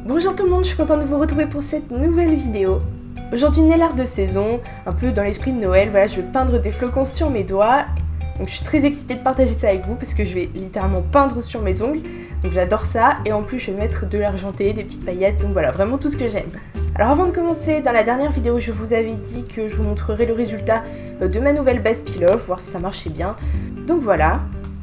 Bonjour tout le monde, je suis contente de vous retrouver pour cette nouvelle vidéo. Aujourd'hui, nail art de saison, un peu dans l'esprit de Noël, voilà, je vais peindre des flocons sur mes doigts. Donc je suis très excitée de partager ça avec vous parce que je vais littéralement peindre sur mes ongles. Donc j'adore ça et en plus je vais mettre de l'argenté, des petites paillettes, donc voilà, vraiment tout ce que j'aime. Alors avant de commencer, dans la dernière vidéo, je vous avais dit que je vous montrerai le résultat de ma nouvelle base peel-off, voir si ça marchait bien. Donc voilà.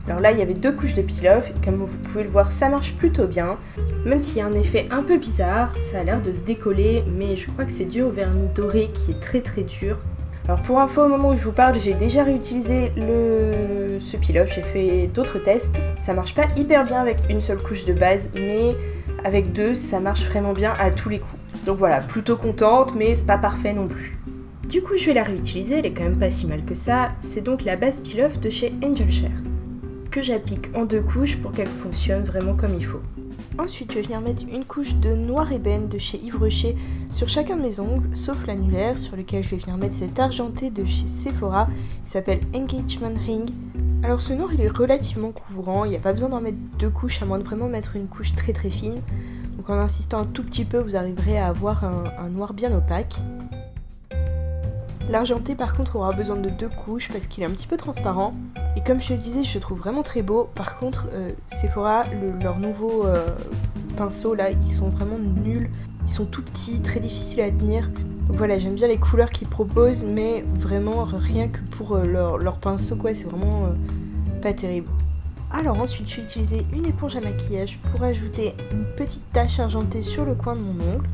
Alors là, il y avait 2 couches de peel-off, comme vous pouvez le voir, ça marche plutôt bien. Même s'il y a un effet un peu bizarre, ça a l'air de se décoller, mais je crois que c'est dû au vernis doré qui est très dur. Alors pour info, au moment où je vous parle, j'ai déjà réutilisé ce peel-off, j'ai fait d'autres tests. Ça marche pas hyper bien avec une seule couche de base, mais avec 2, ça marche vraiment bien à tous les coups. Donc voilà, plutôt contente, mais c'est pas parfait non plus. Du coup, je vais la réutiliser, elle est quand même pas si mal que ça. C'est donc la base peel-off de chez Angel Share, que j'applique en 2 couches pour qu'elle fonctionne vraiment comme il faut. Ensuite, je vais venir mettre une couche de noir ébène de chez Yves Rocher sur chacun de mes ongles, sauf l'annulaire, sur lequel je vais venir mettre cet argenté de chez Sephora, qui s'appelle Engagement Ring. Alors ce noir, il est relativement couvrant, il n'y a pas besoin d'en mettre 2 couches, à moins de vraiment mettre une couche très fine. Donc en insistant un tout petit peu, vous arriverez à avoir un noir bien opaque. L'argenté par contre aura besoin de 2 couches parce qu'il est un petit peu transparent. Et comme je le disais, je le trouve vraiment très beau. Par contre, Sephora, leurs nouveaux pinceaux là, ils sont vraiment nuls. Ils sont tout petits, très difficiles à tenir. Donc voilà, j'aime bien les couleurs qu'ils proposent, mais vraiment rien que pour leur pinceau, quoi, c'est vraiment pas terrible. Alors ensuite, je vais utiliser une éponge à maquillage pour ajouter une petite tache argentée sur le coin de mon ongle.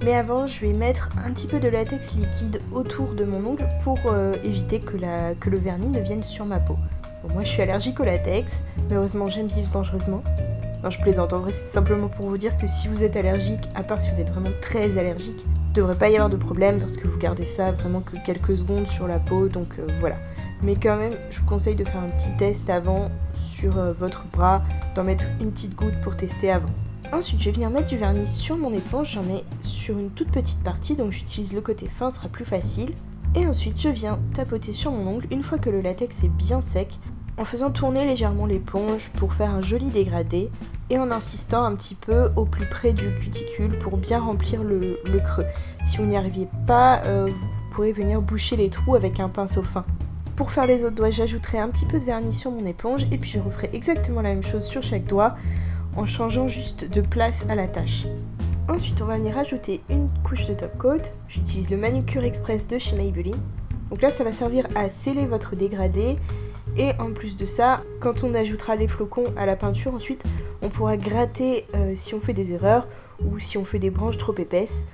Mais avant, je vais mettre un petit peu de latex liquide autour de mon ongle pour éviter que le vernis ne vienne sur ma peau. Bon, moi je suis allergique au latex, mais heureusement j'aime vivre dangereusement. Non, je plaisante, en vrai c'est simplement pour vous dire que si vous êtes allergique, à part si vous êtes vraiment très allergique, il ne devrait pas y avoir de problème parce que vous gardez ça vraiment que quelques secondes sur la peau, donc voilà. Mais quand même, je vous conseille de faire un petit test avant sur votre bras, d'en mettre une petite goutte pour tester avant. Ensuite, je vais venir mettre du vernis sur mon éponge, j'en mets sur une toute petite partie, donc j'utilise le côté fin, ce sera plus facile. Et ensuite, je viens tapoter sur mon ongle une fois que le latex est bien sec, en faisant tourner légèrement l'éponge pour faire un joli dégradé, et en insistant un petit peu au plus près du cuticule pour bien remplir le creux. Si vous n'y arrivez pas, vous pourrez venir boucher les trous avec un pinceau fin. Pour faire les autres doigts, j'ajouterai un petit peu de vernis sur mon éponge, et puis je referai exactement la même chose sur chaque doigt, en changeant juste de place à la tâche. Ensuite, on va venir ajouter une couche de top coat. J'utilise le Manucure Express de chez Maybelline. Donc là, ça va servir à sceller votre dégradé. Et en plus de ça, quand on ajoutera les flocons à la peinture, ensuite, on pourra gratter si on fait des erreurs ou si on fait des branches trop épaisses.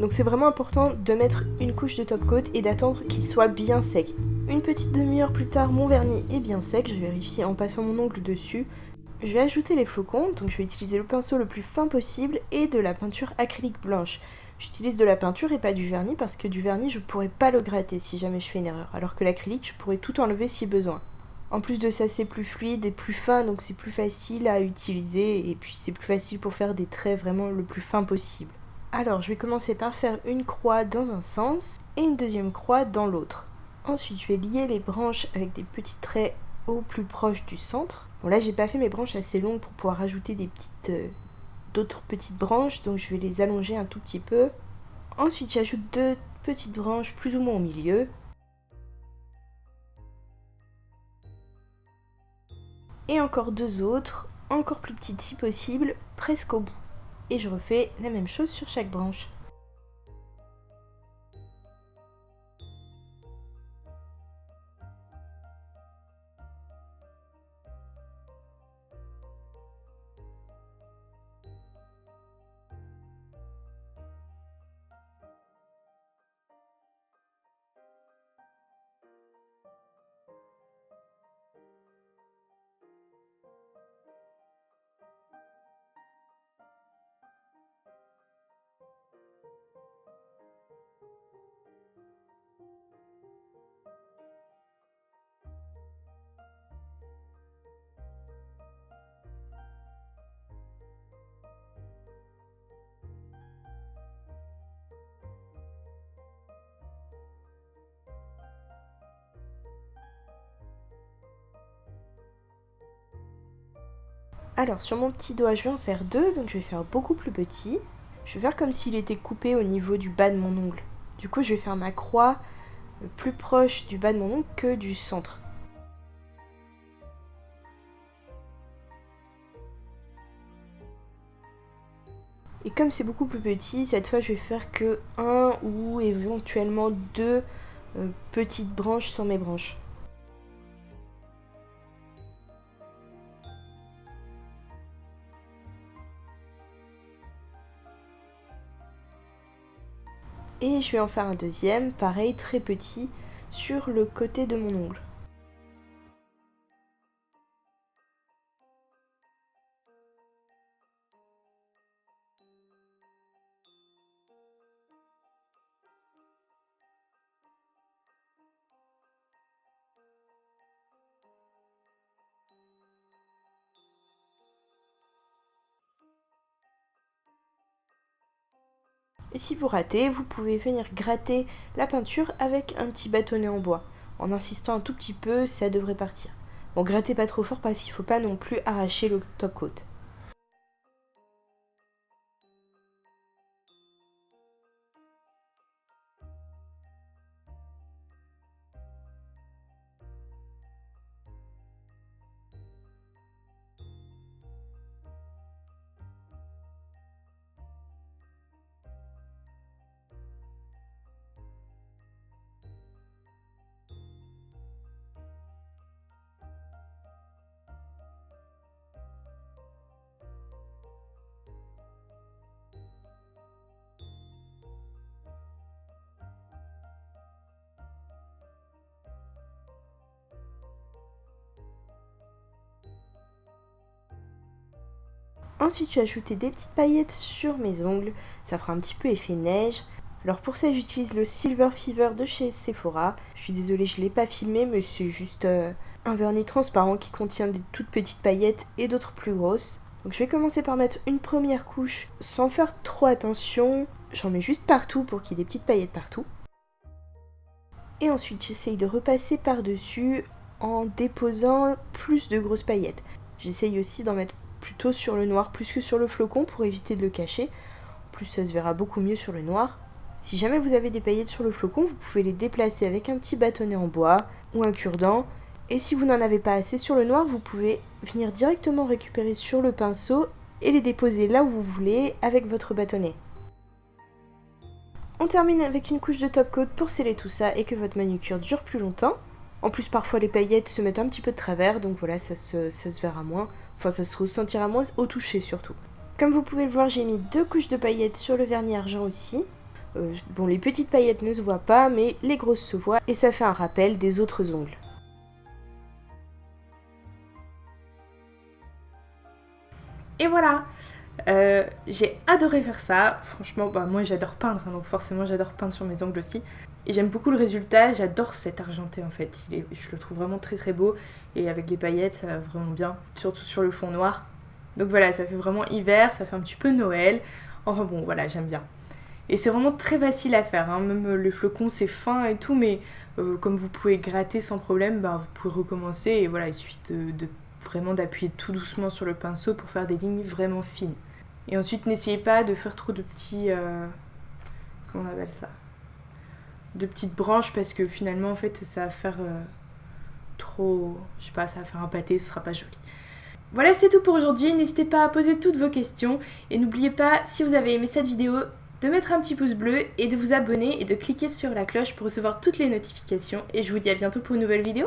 Donc c'est vraiment important de mettre une couche de top coat et d'attendre qu'il soit bien sec. Une petite demi-heure plus tard, mon vernis est bien sec. Je vérifie en passant mon ongle dessus. Je vais ajouter les flocons, donc je vais utiliser le pinceau le plus fin possible et de la peinture acrylique blanche. J'utilise de la peinture et pas du vernis parce que du vernis je pourrais pas le gratter si jamais je fais une erreur, alors que l'acrylique je pourrais tout enlever si besoin. En plus de ça, c'est plus fluide et plus fin, donc c'est plus facile à utiliser et puis c'est plus facile pour faire des traits vraiment le plus fin possible. Alors je vais commencer par faire une croix dans un sens et une deuxième croix dans l'autre. Ensuite je vais lier les branches avec des petits traits au plus proche du centre. Bon là j'ai pas fait mes branches assez longues pour pouvoir ajouter d'autres petites branches, donc je vais les allonger un tout petit peu. Ensuite j'ajoute 2 petites branches plus ou moins au milieu. Et encore 2 autres, encore plus petites si possible, presque au bout. Et je refais la même chose sur chaque branche. Alors sur mon petit doigt je vais en faire 2, donc je vais faire beaucoup plus petit. je vais faire comme s'il était coupé au niveau du bas de mon ongle. Du coup, je vais faire ma croix plus proche du bas de mon ongle que du centre. Et comme c'est beaucoup plus petit, cette fois je vais faire que un ou éventuellement deux petites branches sur mes branches. Et je vais en faire un deuxième, pareil, très petit, sur le côté de mon ongle. Et si vous ratez, vous pouvez venir gratter la peinture avec un petit bâtonnet en bois. En insistant un tout petit peu, ça devrait partir. Bon, grattez pas trop fort parce qu'il ne faut pas non plus arracher le top coat. Ensuite, je vais ajouter des petites paillettes sur mes ongles, ça fera un petit peu effet neige. Alors pour ça, j'utilise le Silver Fever de chez Sephora. Je suis désolée, je ne l'ai pas filmé, mais c'est juste un vernis transparent qui contient des toutes petites paillettes et d'autres plus grosses. Donc je vais commencer par mettre une première couche sans faire trop attention. J'en mets juste partout pour qu'il y ait des petites paillettes partout. Et ensuite, j'essaye de repasser par-dessus en déposant plus de grosses paillettes. J'essaye aussi d'en mettre plutôt sur le noir plus que sur le flocon pour éviter de le cacher. En plus, ça se verra beaucoup mieux sur le noir. Si jamais vous avez des paillettes sur le flocon, vous pouvez les déplacer avec un petit bâtonnet en bois ou un cure-dent. Et si vous n'en avez pas assez sur le noir, vous pouvez venir directement récupérer sur le pinceau et les déposer là où vous voulez avec votre bâtonnet. On termine avec une couche de top coat pour sceller tout ça et que votre manucure dure plus longtemps. En plus, parfois les paillettes se mettent un petit peu de travers, donc voilà, ça se verra moins. Enfin, ça se ressentira moins au toucher surtout. Comme vous pouvez le voir, j'ai mis 2 couches de paillettes sur le vernis argent aussi. Bon, les petites paillettes ne se voient pas, mais les grosses se voient et ça fait un rappel des autres ongles. Et voilà, j'ai adoré faire ça. Franchement, moi j'adore peindre, hein, donc forcément j'adore peindre sur mes ongles aussi. Et j'aime beaucoup le résultat, j'adore cet argenté en fait. Je le trouve vraiment très très beau. Et avec les paillettes, ça va vraiment bien, surtout sur le fond noir. Donc voilà, ça fait vraiment hiver, ça fait un petit peu Noël. Enfin bon, voilà, j'aime bien. Et c'est vraiment très facile à faire, hein. Même le flocon c'est fin et tout, mais comme vous pouvez gratter sans problème, vous pouvez recommencer. Et voilà, il suffit vraiment d'appuyer tout doucement sur le pinceau pour faire des lignes vraiment fines. Et ensuite, n'essayez pas de faire trop de petits... comment on appelle ça ? De petites branches, parce que finalement, en fait, ça va faire trop... Je sais pas, ça va faire un pâté, ce sera pas joli. Voilà, c'est tout pour aujourd'hui. N'hésitez pas à poser toutes vos questions. Et n'oubliez pas, si vous avez aimé cette vidéo, de mettre un petit pouce bleu et de vous abonner et de cliquer sur la cloche pour recevoir toutes les notifications. Et je vous dis à bientôt pour une nouvelle vidéo.